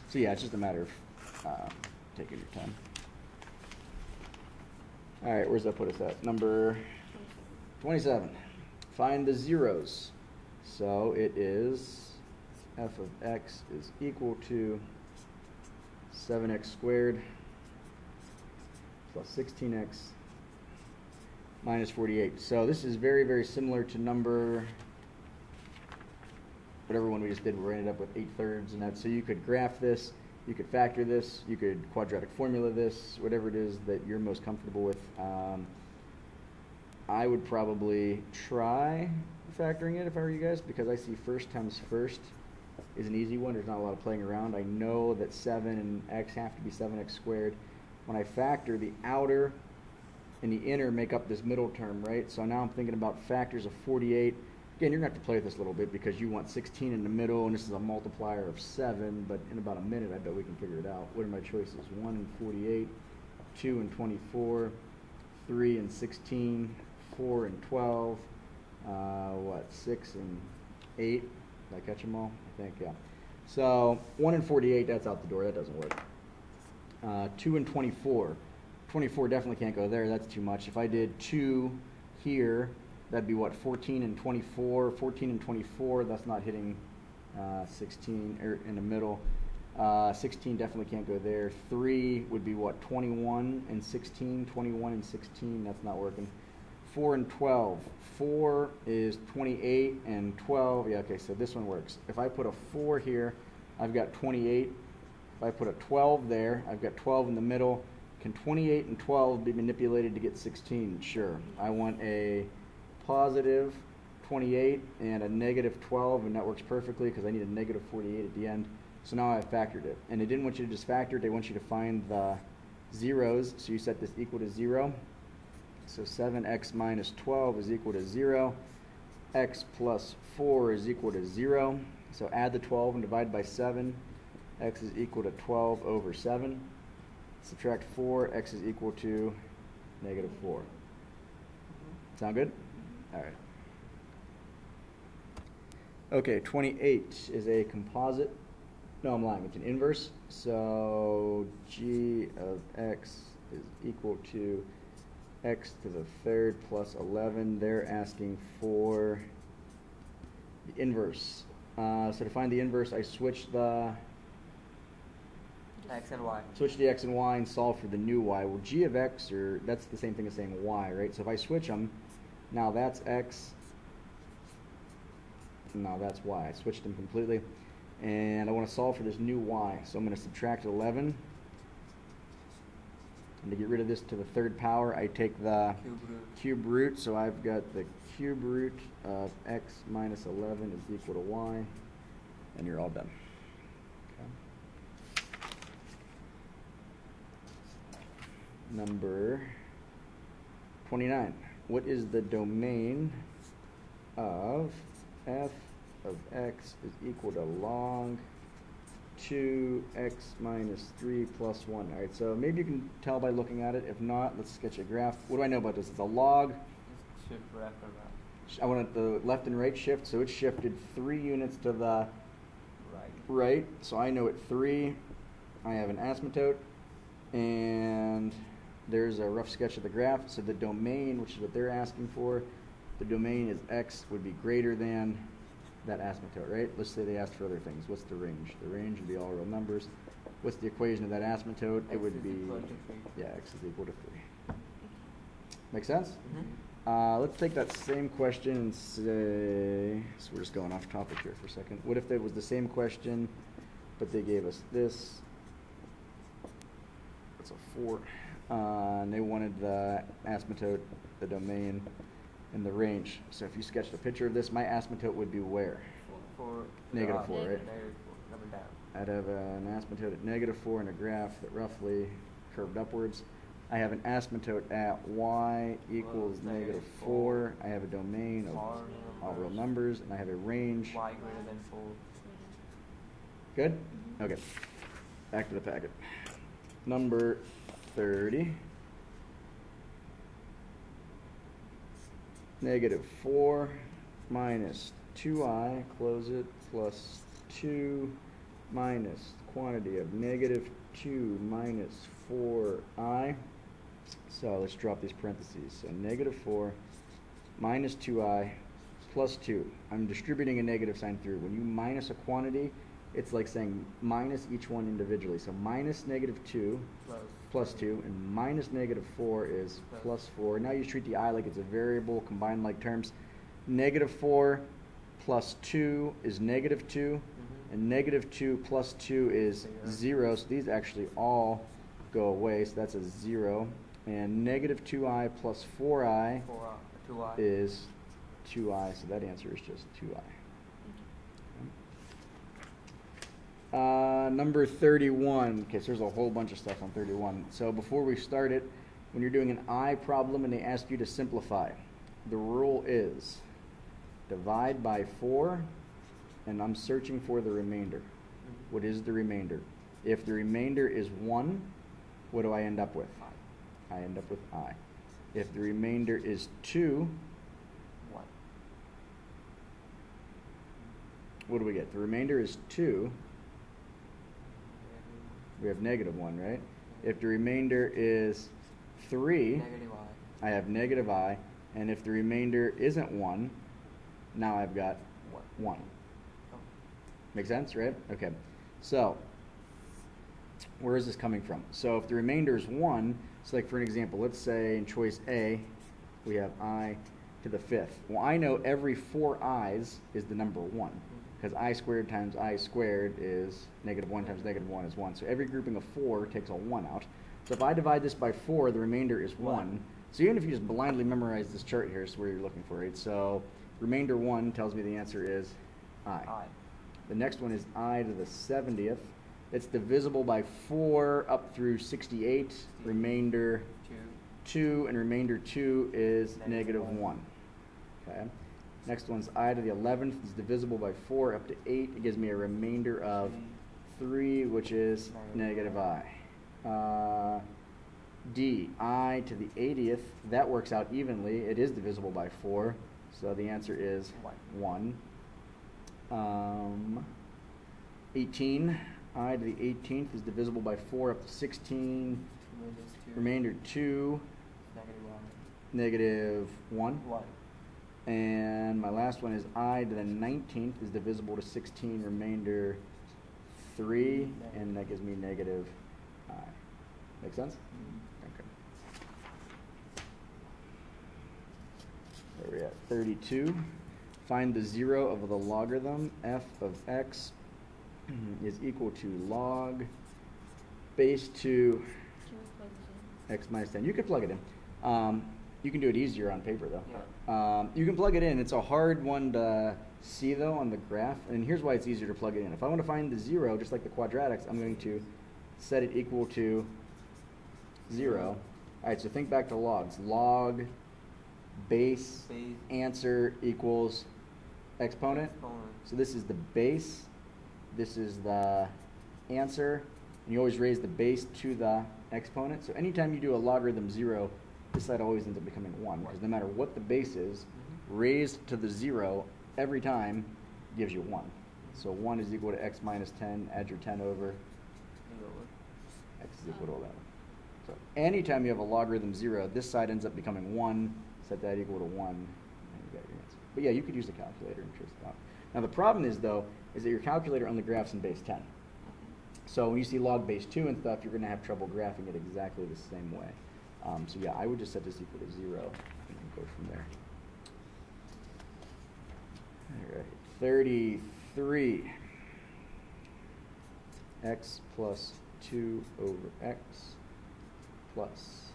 So yeah, it's just a matter of taking your time. All right, where's that put us at? Number 27. Find the zeros. So it is f of x is equal to 7x squared plus 16x minus 48. So this is very, very similar to number whatever one we just did, we ended up with 8/3 and that. So you could graph this, you could factor this, you could quadratic formula this, whatever it is that you're most comfortable with. I would probably try factoring it if I were you guys, because I see first times first is an easy one. There's not a lot of playing around. I know that 7 and x have to be 7x squared. When I factor, the outer and the inner make up this middle term, right? So now I'm thinking about factors of 48. Again, you're going to have to play with this a little bit because you want 16 in the middle, and this is a multiplier of 7, but in about a minute, I bet we can figure it out. What are my choices? 1 and 48, 2 and 24, 3 and 16, 4 and 12, 6 and 8. Did I catch them all? I think, yeah. So 1 and 48, that's out the door. That doesn't work. 2 and 24. 24 definitely can't go there. That's too much. If I did 2 here, that'd be what, 14 and 24. 14 and 24, that's not hitting 16 in the middle. 16 definitely can't go there. 3 would be what, 21 and 16. 21 and 16, that's not working. 4 and 12. 4 is 28 and 12. Yeah, okay, so this one works. If I put a 4 here, I've got 28. If I put a 12 there, I've got 12 in the middle. Can 28 and 12 be manipulated to get 16? Sure. I want a positive 28 and a negative 12, and that works perfectly because I need a negative 48 at the end. So now I've factored it. And they didn't want you to just factor it, they want you to find the zeros. So you set this equal to 0. So 7x minus 12 is equal to 0. X plus 4 is equal to 0. So add the 12 and divide by 7. X is equal to 12 over 7. Subtract 4, x is equal to negative 4. Sound good? All right. Okay, 28 is a composite. No, I'm lying. It's an inverse. So g of x is equal to x to the third plus 11. They're asking for the inverse. So to find the inverse, I switch the X and Y. switch the x and y and solve for the new y. Well, g of x, that's the same thing as saying y, right? So if I switch them, now that's x, now that's y. I switched them completely. And I want to solve for this new y. So I'm going to subtract 11. And to get rid of this to the third power, I take the cube root. So I've got the cube root of x minus 11 is equal to y. And you're all done. Number 29. What is the domain of f of x is equal to log 2x minus 3 plus 1? All right, so maybe you can tell by looking at it. If not, let's sketch a graph. What do I know about this? It's a log. Shift left or right. I want the left and right shift, so it shifted 3 units to the right. So I know at 3, I have an asymptote, and there's a rough sketch of the graph. So the domain, which is what they're asking for, the domain is x would be greater than that asymptote, right? Let's say they asked for other things. What's the range? The range would be all real numbers. What's the equation of that asymptote? It would be, yeah, x is equal to 3. Make sense? Mm-hmm. Let's take that same question and say, so we're just going off topic here for a second. What if it was the same question, but they gave us this? That's a 4. And they wanted the asymptote, the domain, and the range. So if you sketched a picture of this, my asymptote would be where? Negative 4, right? Negative 4, coming down. I'd have an asymptote at negative 4 in a graph that roughly curved upwards. I have an asymptote at y equals negative 4. I have a domain of all real numbers, and I have a range. Y greater than 4. Good? Okay. Back to the packet. Number 30. Negative 4 minus 2i, close it, plus 2 minus quantity of negative 2 minus 4i. So let's drop these parentheses. So negative 4 minus 2i plus 2. I'm distributing a negative sign through. When you minus a quantity, it's like saying minus each one individually. So minus negative 2 plus 2, and minus negative 4 is plus 4. Now you treat the I like it's a variable, combined like terms. Negative 4 plus 2 is negative 2, and negative 2 plus 2 is 0, so these actually all go away, so that's a 0. And negative 2i plus 4i 2i. is 2i, so that answer is just 2i. Number 31. Okay, so there's a whole bunch of stuff on 31. So before we start it, when you're doing an I problem and they ask you to simplify, the rule is divide by 4, and I'm searching for the remainder. What is the remainder? If the remainder is 1, what do I end up with? I end up with I. If the remainder is 2, 1. what do we get? The remainder is 2. We have negative 1, right? If the remainder is 3, Negative I. I have negative I. And if the remainder isn't 1, now I've got 1. Oh. Make sense, right? Okay. So, where is this coming from? So if the remainder is 1, so like for an example, let's say in choice A, we have I to the 5th. Well, I know every 4 i's is the number 1, because I squared times I squared is negative 1 times negative 1 is 1. So every grouping of 4 takes a 1 out. So if I divide this by 4, the remainder is 1. So even if you just blindly memorize this chart here, is where you're looking for, right? So remainder 1 tells me the answer is I. The next one is I to the 70th. It's divisible by 4 up through 68. Remainder 2, and remainder 2 is negative 1. Okay. Next one's I to the 11th. It's divisible by 4 up to 8. It gives me a remainder of 3, which is negative I. D, I to the 80th. That works out evenly. It is divisible by 4. So the answer is 1. 18. I to the 18th is divisible by 4 up to 16. Remainder 2. Negative 1. And my last one is I to the 19th is divisible to 16. Remainder 3. And that gives me negative I. Make sense? Okay. Where are we at? 32. Find the 0 of the logarithm. F of x is equal to log base 2 x minus 10. You could plug it in. You can do it easier on paper, though. Yeah. You can plug it in. It's a hard one to see, though, on the graph. And here's why it's easier to plug it in. If I want to find the 0, just like the quadratics, I'm going to set it equal to 0. All right, so think back to logs. Log base answer equals exponent. So this is the base. This is the answer. And you always raise the base to the exponent. So anytime you do a logarithm 0, this side always ends up becoming 1, because no matter what the base is, raised to the 0 every time gives you 1. So 1 is equal to x minus 10. Add your 10 over. X is equal to 11. So anytime you have a logarithm 0, this side ends up becoming 1. Set that equal to 1, and you got your answer. But yeah, you could use the calculator and trace it out. Now the problem is, though, is that your calculator only graphs in base 10. So when you see log base 2 and stuff, you're going to have trouble graphing it exactly the same way. So yeah, I would just set this equal to 0 and then go from there. All right, 33. X plus 2 over x plus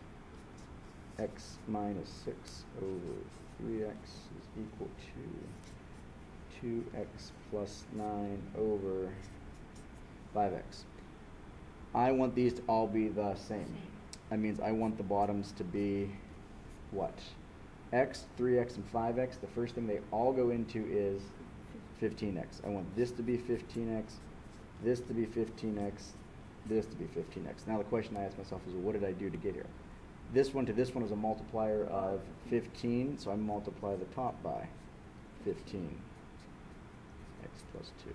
x minus 6 over 3x is equal to 2x plus 9 over 5x. I want these to all be the same. That means I want the bottoms to be what? X, 3x, and 5x. The first thing they all go into is 15x. I want this to be 15x, this to be 15x, this to be 15x. Now the question I ask myself is, what did I do to get here? This one to this one is a multiplier of 15, so I multiply the top by 15. X plus 2.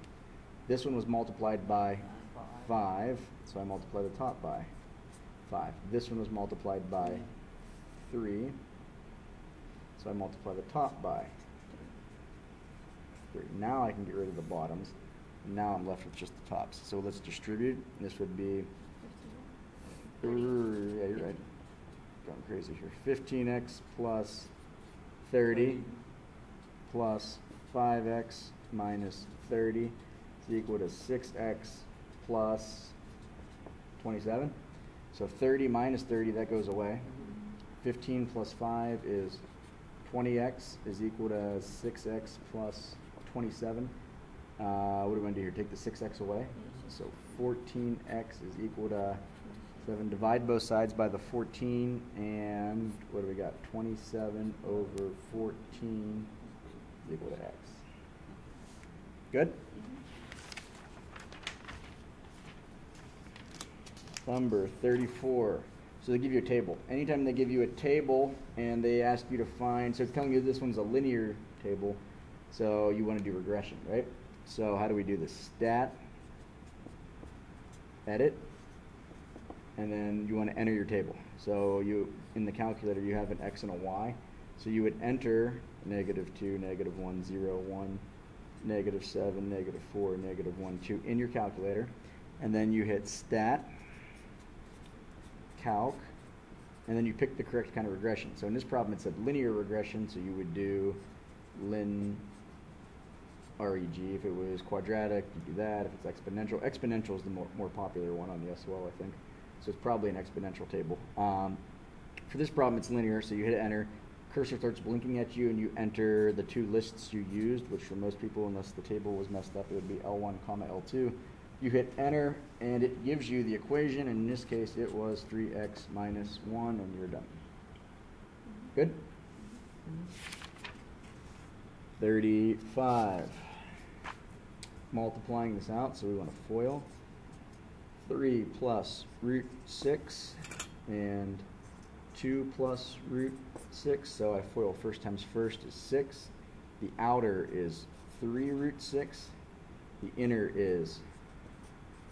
This one was multiplied by 5, so I multiply the top by 5. This one was multiplied by 3, so I multiply the top by 3. Now I can get rid of the bottoms. Now I'm left with just the tops. So let's distribute. This would be, yeah, you're right. Going crazy here. 15x plus 30 plus 5x minus 30 is equal to 6x plus 27. So 30 minus 30, that goes away. 15 plus 5 is 20x is equal to 6x plus 27. What do we want to do here? Take the 6x away. So 14x is equal to 7. Divide both sides by the 14, and what do we got? 27 over 14 is equal to x. Good? Number 34. So they give you a table. Anytime they give you a table and they ask you to find, so it's telling you this one's a linear table, so you want to do regression, right? So how do we do this? Stat, edit, and then you want to enter your table. So you, in the calculator, you have an x and a y. So you would enter -2, -1, 0, 1, -7, -4, -1, 2 in your calculator. And then you hit stat, calc, and then you pick the correct kind of regression. So in this problem it said linear regression, so you would do lin reg. If it was quadratic, you do that. If it's exponential, exponential is the more popular one on the SOL, I think. So it's probably an exponential table. For this problem it's linear, so you hit enter, cursor starts blinking at you, and you enter the two lists you used, which for most people, unless the table was messed up, it would be L1, L2. You hit enter, and it gives you the equation, and in this case it was 3x minus 1, and you're done. Good? 35. Multiplying this out, so we want to FOIL. 3 plus root 6, and 2 plus root 6, so I FOIL first times first is 6. The outer is 3 root 6. The inner is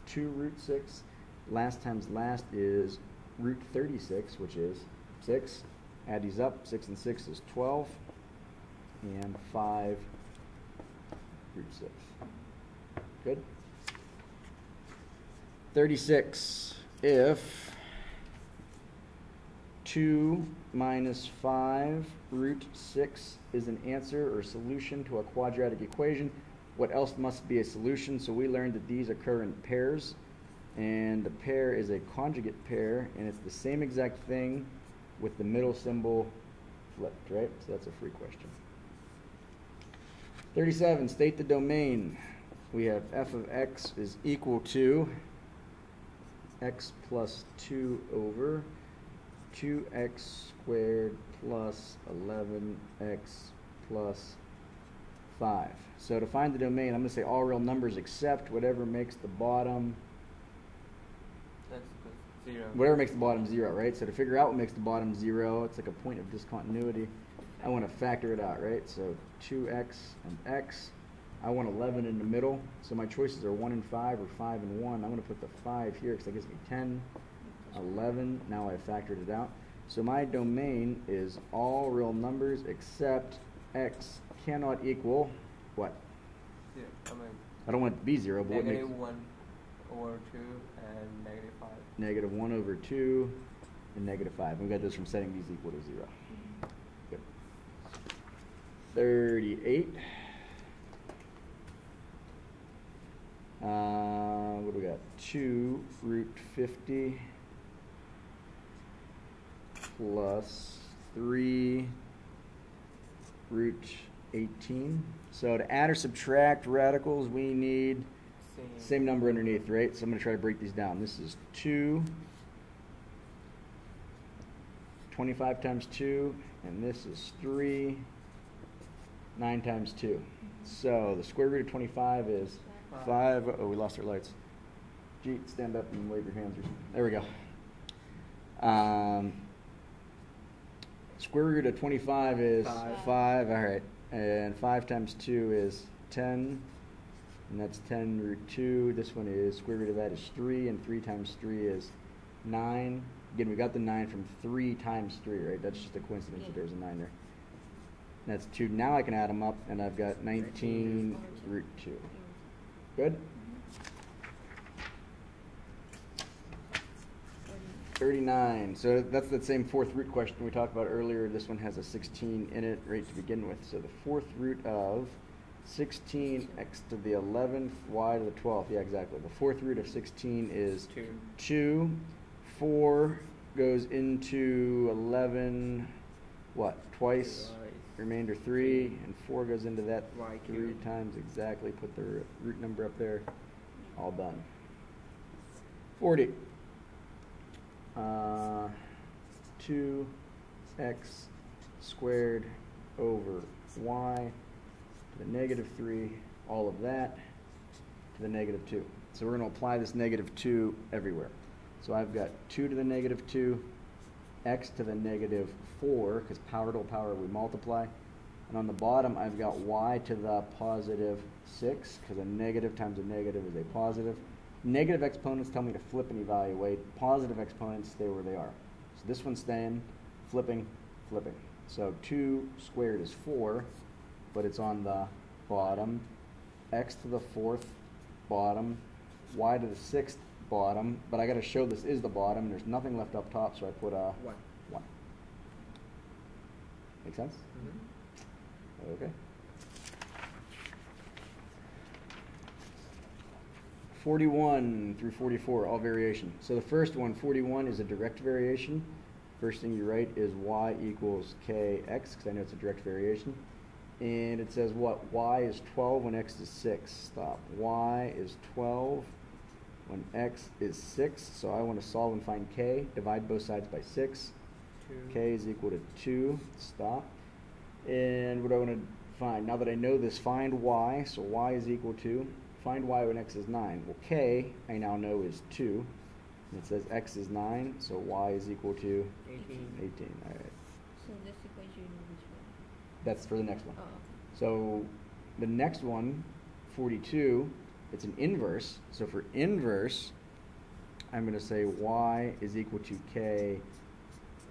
2 root 6. Last times last is root 36, which is 6. Add these up. 6 and 6 is 12. And 5 root 6. Good? 36. If 2 minus 5 root 6 is an answer or solution to a quadratic equation, what else must be a solution? So we learned that these occur in pairs, and the pair is a conjugate pair, and it's the same exact thing with the middle symbol flipped, right? So that's a free question. 37, state the domain. We have f of x is equal to x plus 2 over 2x squared plus 11x plus 5. So to find the domain, I'm going to say all real numbers except whatever makes the bottom, That's good. 0. whatever makes the bottom 0, right? So to figure out what makes the bottom 0, it's like a point of discontinuity. I want to factor it out, right? So 2x and x. I want 11 in the middle. So my choices are 1 and 5 or 5 and 1. I'm going to put the 5 here because that gives me 10, 11. Now I've factored it out. So my domain is all real numbers except x cannot equal what? 0. I don't want it to be 0, but what makes -1 over 2 and -5. -1 over 2 and -5. We got this from setting these equal to 0. Good. 38. What do we got? 2 root 50 plus 3 root 18. So to add or subtract radicals, we need same number underneath, right? So I'm going to try to break these down. This is 2, 25 times 2, and this is 3, 9 times 2. So the square root of 25 is 5. Oh, we lost our lights. Gee, stand up and wave your hands or something. There we go. Square root of 25 is 5. All right. And 5 times 2 is 10. And that's 10 root 2. This one is, square root of that is 3. And 3 times 3 is 9. Again, we got the 9 from 3 times 3, right? That's just a coincidence that there's a 9 there. That's 2. Now I can add them up, and I've got 19 root 2. Good? 39. So that's that same fourth root question we talked about earlier. This one has a 16 in it right to begin with. So the fourth root of 16x to the 11th, y to the 12th. Yeah, exactly. The fourth root of 16 is 2. 2. 4 goes into 11, what, twice? Twice. Remainder 3, and 4 goes into that Y 3 cubed. times exactly. Put the root number up there. All done. 40. 2x squared over y to the negative 3, all of that to the negative 2. So we're going to apply this negative 2 everywhere. So I've got 2 to the negative 2, x to the negative 4, because power to power we multiply. And on the bottom I've got y to the positive 6, because a negative times a negative is a positive. Negative exponents tell me to flip and evaluate. Positive exponents stay where they are. So this one's staying, flipping, flipping. So 2 squared is 4, but it's on the bottom. X to the 4th, bottom. Y to the 6th, bottom. But I got to show this is the bottom. There's nothing left up top, so I put a 1. 1. Make sense? Mm-hmm. Okay. 41 through 44, all variation. So the first one, 41, is a direct variation. First thing you write is y equals kx, because I know it's a direct variation. And it says what? Y is 12 when x is 6. Stop. Y is 12 when x is 6. So I want to solve and find k. Divide both sides by 6. 2. K is equal to 2. Stop. And what do I want to find? Now that I know this, find y. So y is equal to, find y when x is 9. Well, k, I now know, is 2. And it says x is 9, so y is equal to 18. 18. All right. So this equation, which one? That's for the next one. Oh, okay. So the next one, 42, it's an inverse. So for inverse, I'm going to say y is equal to k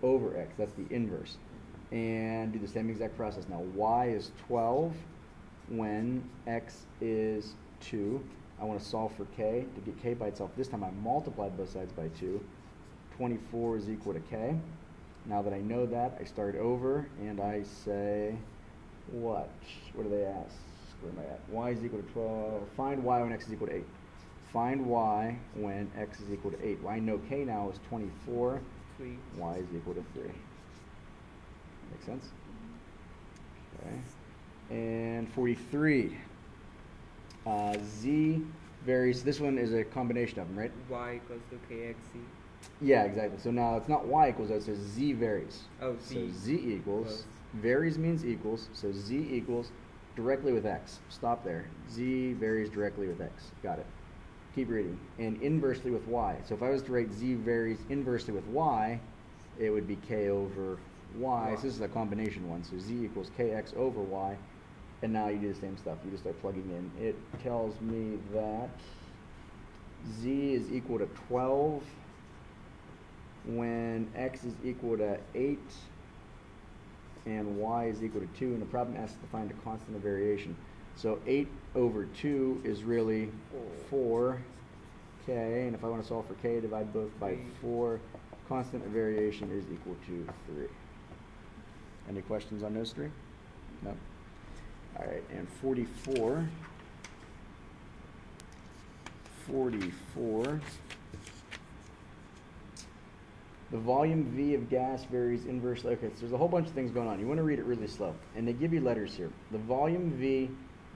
over x. That's the inverse. And do the same exact process. Now y is 12 when x is 2. I want to solve for k. To get k by itself, this time I multiplied both sides by 2. 24 is equal to k. Now that I know that, I start over and I say, what? What do they ask? Where am I at? Y is equal to 12. Find y when x is equal to 8. Find y when x is equal to 8. Well, I know k now is 24. 3. Y is equal to 3. Make sense? Okay. And 43. Z varies. This one is a combination of them, right? Y equals to kxc. Yeah, exactly. So now it's not y equals, it says z varies. Oh, z. So z equals, Close. varies means equals, so z equals directly with x. Stop there. Z varies directly with x. Got it. Keep reading. And inversely with y. So if I was to write z varies inversely with y, it would be k over y. So this is a combination one. So z equals kx over y. And now you do the same stuff. You just start plugging in. It tells me that z is equal to 12 when x is equal to 8 and y is equal to 2. And the problem asks to find a constant of variation. So 8 over 2 is really 4k. And if I want to solve for k, divide both by 4. Constant of variation is equal to 3. Any questions on those three? No? All right, and 44. 44. The volume V of gas varies inversely. Okay, so there's a whole bunch of things going on. You want to read it really slow. And they give you letters here. The volume V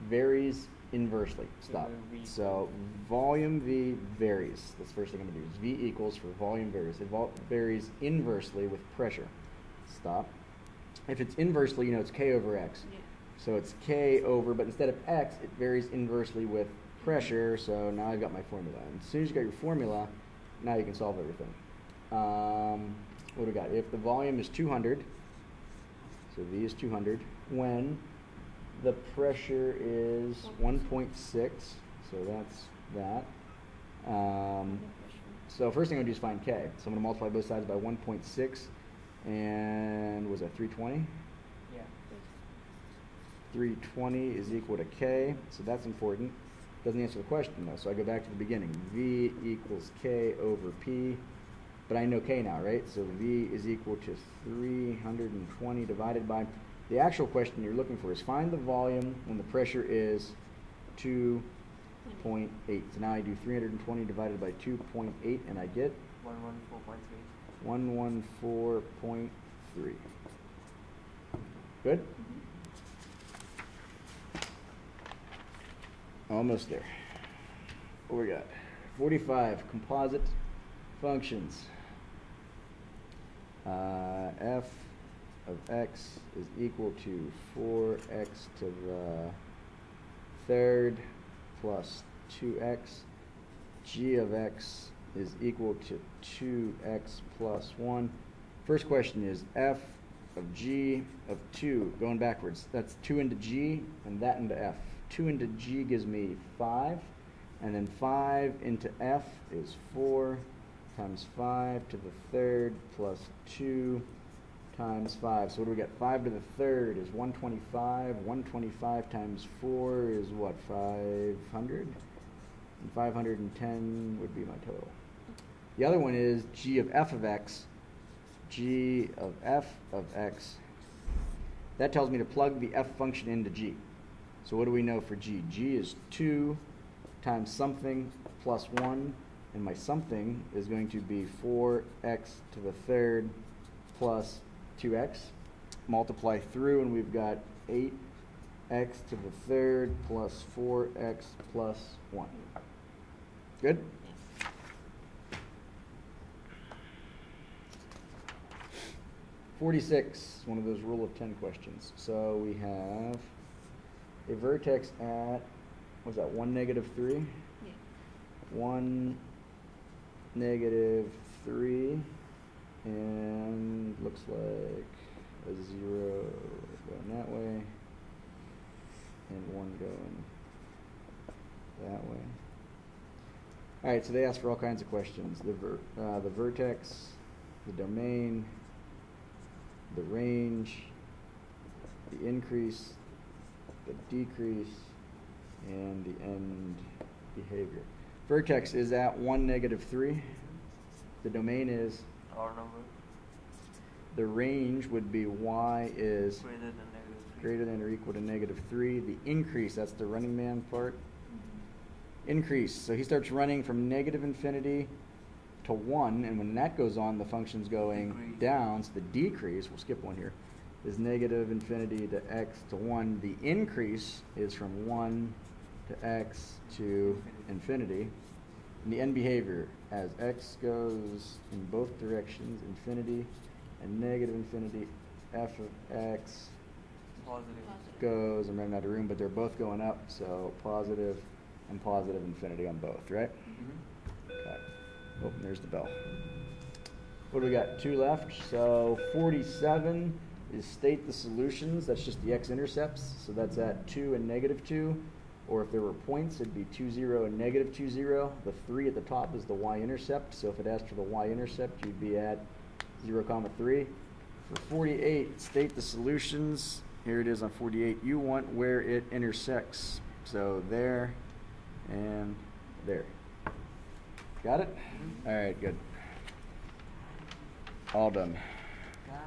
varies inversely. Stop. So volume V varies. That's the first thing I'm going to do. Is V equals for volume varies. It varies inversely with pressure. Stop. If it's inversely, you know it's K over X. Yeah. So it's K over, but instead of X, it varies inversely with pressure. So now I've got my formula. And as soon as you got your formula, now you can solve everything. What do we got? If the volume is 200, so V is 200, when the pressure is 1.6, so that's that. So first thing I'm going to do is find K. So I'm going to multiply both sides by 1.6, and was that 320? Yeah. 320 is equal to K, so that's important. Doesn't answer the question though, so I go back to the beginning. V equals K over P, but I know K now, right? So V is equal to 320 divided by The actual question you're looking for is find the volume when the pressure is 2.8. So now I do 320 divided by 2.8 and I get 114.3. 114.3. Good? Almost there. What we got? 45, composite functions. F of x is equal to 4x to the third plus 2x. G of x is equal to 2x plus 1. First question is f of g of 2, going backwards. That's 2 into g and that into f. 2 into g gives me 5, and then 5 into f is 4 times 5 to the third plus 2 times 5. So what do we get? 5 to the third is 125. 125 times 4 is what, 500? And 510 would be my total. The other one is g of f of x. G of f of x. That tells me to plug the f function into g. So what do we know for g? G is 2 times something plus 1, and my something is going to be 4x to the third plus 2x. Multiply through, and we've got 8x to the third plus 4x plus 1. Good? 46, one of those rule of 10 questions. So we have a vertex at, what's that, 1, -3? Yeah. 1, -3, and looks like a 0 going that way, and 1 going that way. All right, so they ask for all kinds of questions. The vertex, the domain, the range, the increase, the decrease, and the end behavior. Vertex is at 1, -3. The domain is, Our number the range would be y is greater than -3. greater than or equal to -3. The increase, that's the running man part. Increase, so he starts running from -infinity to 1, and when that goes on, the function's going Decrease. down. So the decrease, we'll skip one here, is -infinity to x to 1. The increase is from 1 to x to infinity. And the end behavior, as x goes in both directions, infinity and -infinity, f of x Positive. goes, I'm running out of room, but they're both going up, so positive and positive infinity on both, right? Okay. Oh, there's the bell. What do we got? 2 left. So 47 is state the solutions. That's just the x-intercepts. So that's at 2 and -2. Or if there were points, it'd be 2, 0 and -2, 0. The 3 at the top is the y-intercept. So if it asked for the y-intercept, you'd be at 0, 3. For 48, state the solutions. Here it is on 48. You want where it intersects. So there and there. Got it? All right, good. All done. Got it.